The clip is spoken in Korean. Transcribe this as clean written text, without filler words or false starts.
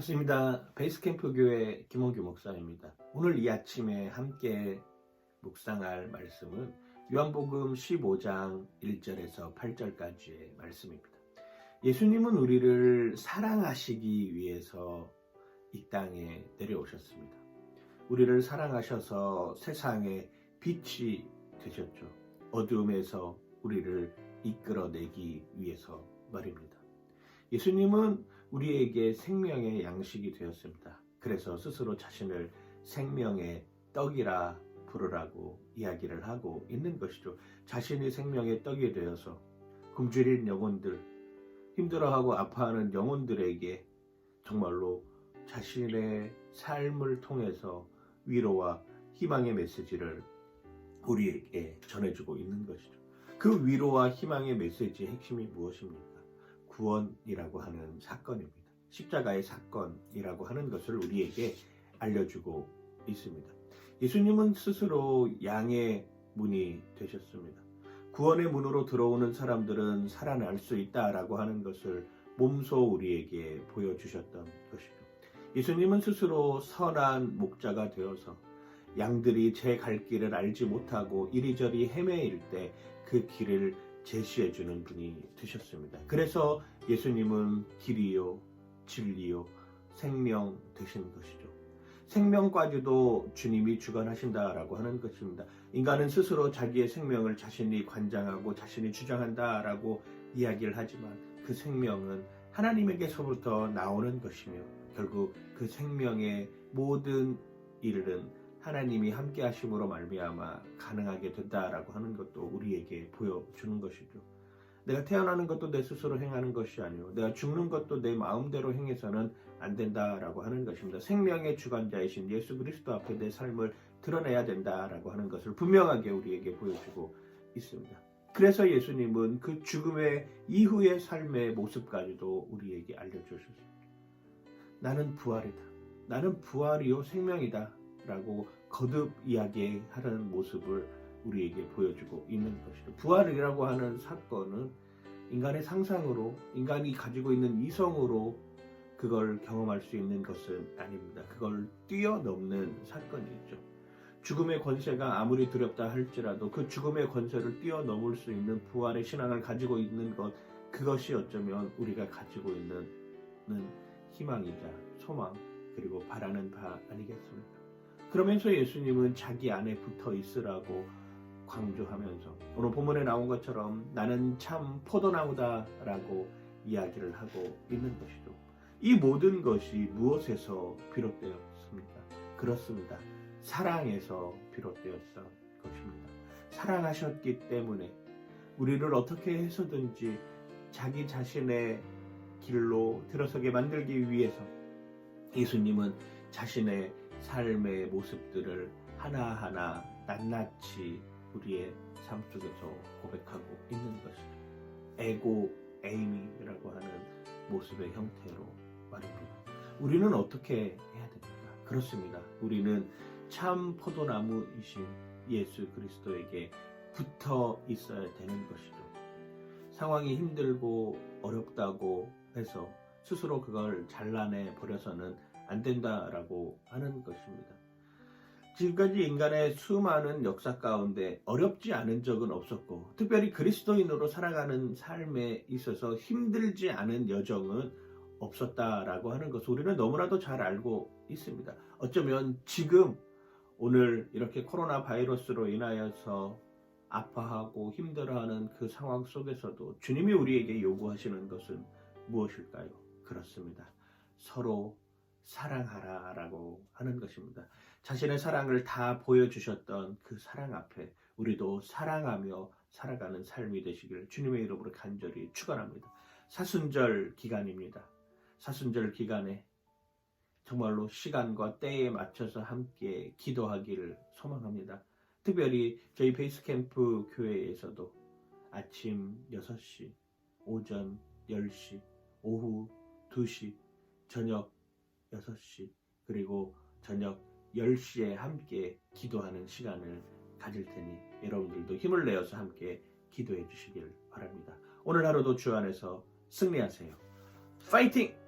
반갑습니다. 베이스캠프 교회 김원규 목사입니다. 오늘 이 아침에 함께 묵상할 말씀은 요한복음 15장 1절에서 8절까지의 말씀입니다. 예수님은 우리를 사랑하시기 위해서 이 땅에 내려오셨습니다. 우리를 사랑하셔서 세상의 빛이 되셨죠. 어두움에서 우리를 이끌어내기 위해서 말입니다. 예수님은 우리에게 생명의 양식이 되었습니다. 그래서 스스로 자신을 생명의 떡이라 부르라고 이야기를 하고 있는 것이죠. 자신이 생명의 떡이 되어서 굶주린 영혼들, 힘들어하고 아파하는 영혼들에게 정말로 자신의 삶을 통해서 위로와 희망의 메시지를 우리에게 전해주고 있는 것이죠. 그 위로와 희망의 메시지의 핵심이 무엇입니까? 구원이라고 하는 사건입니다. 십자가의 사건이라고 하는 것을 우리에게 알려주고 있습니다. 예수님은 스스로 양의 문이 되셨습니다. 구원의 문으로 들어오는 사람들은 살아날 수 있다라고 하는 것을 몸소 우리에게 보여주셨던 것이죠. 예수님은 스스로 선한 목자가 되어서 양들이 제 갈 길을 알지 못하고 이리저리 헤매일 때 그 길을 제시해주는 분이 되셨습니다. 그래서 예수님은 길이요, 진리요, 생명 되신 것이죠. 생명까지도 주님이 주관하신다라고 하는 것입니다. 인간은 스스로 자기의 생명을 자신이 관장하고 자신이 주장한다라고 이야기를 하지만 그 생명은 하나님에게서부터 나오는 것이며 결국 그 생명의 모든 일은 하나님이 함께 하심으로 말미암아 가능하게 된다라고 하는 것도 우리에게 보여주는 것이죠. 내가 태어나는 것도 내 스스로 행하는 것이 아니고 내가 죽는 것도 내 마음대로 행해서는 안 된다라고 하는 것입니다. 생명의 주관자이신 예수 그리스도 앞에 내 삶을 드러내야 된다라고 하는 것을 분명하게 우리에게 보여주고 있습니다. 그래서 예수님은 그 죽음의 이후의 삶의 모습까지도 우리에게 알려주셨습니다. 나는 부활이다. 나는 부활이요 생명이다. 라고 거듭 이야기하는 모습을 우리에게 보여주고 있는 것이죠. 부활이라고 하는 사건은 인간의 상상으로, 인간이 가지고 있는 이성으로 그걸 경험할 수 있는 것은 아닙니다. 그걸 뛰어넘는 사건이죠. 죽음의 권세가 아무리 두렵다 할지라도 그 죽음의 권세를 뛰어넘을 수 있는 부활의 신앙을 가지고 있는 것, 그것이 어쩌면 우리가 가지고 있는 희망이자 소망, 그리고 바라는 바 아니겠습니까? 그러면서 예수님은 자기 안에 붙어 있으라고 강조하면서 오늘 본문에 나온 것처럼 나는 참 포도나무다라고 이야기를 하고 있는 것이죠. 이 모든 것이 무엇에서 비롯되었습니까? 그렇습니다. 사랑에서 비롯되었던 것입니다. 사랑하셨기 때문에 우리를 어떻게 해서든지 자기 자신의 길로 들어서게 만들기 위해서 예수님은 자신의 삶의 모습들을 하나하나 낱낱이 우리의 삶 속에서 고백하고 있는 것이죠. 에고 에이미라고 하는 모습의 형태로 말입니다. 우리는 어떻게 해야 됩니까? 그렇습니다. 우리는 참 포도나무이신 예수 그리스도에게 붙어 있어야 되는 것이죠. 상황이 힘들고 어렵다고 해서 스스로 그걸 잘라내 버려서는 안 된다라고 하는 것입니다. 지금까지 인간의 수많은 역사 가운데 어렵지 않은 적은 없었고 특별히 그리스도인으로 살아가는 삶에 있어서 힘들지 않은 여정은 없었다라고 하는 것을 우리는 너무나도 잘 알고 있습니다. 어쩌면 지금 오늘 이렇게 코로나 바이러스로 인하여서 아파하고 힘들어하는 그 상황 속에서도 주님이 우리에게 요구하시는 것은 무엇일까요? 그렇습니다. 서로 사랑하라라고 하는 것입니다. 자신의 사랑을 다 보여주셨던 그 사랑 앞에 우리도 사랑하며 살아가는 삶이 되시길 주님의 이름으로 간절히 축원합니다. 사순절 기간입니다. 사순절 기간에 정말로 시간과 때에 맞춰서 함께 기도하기를 소망합니다. 특별히 저희 베이스캠프 교회에서도 아침 6시, 오전 10시, 오후 2시, 저녁 6시, 그리고 저녁 10시에 함께 기도하는 시간을 가질 테니 여러분들도 힘을 내어서 함께 기도해 주시길 바랍니다. 오늘 하루도 주 안에서 승리하세요. 파이팅!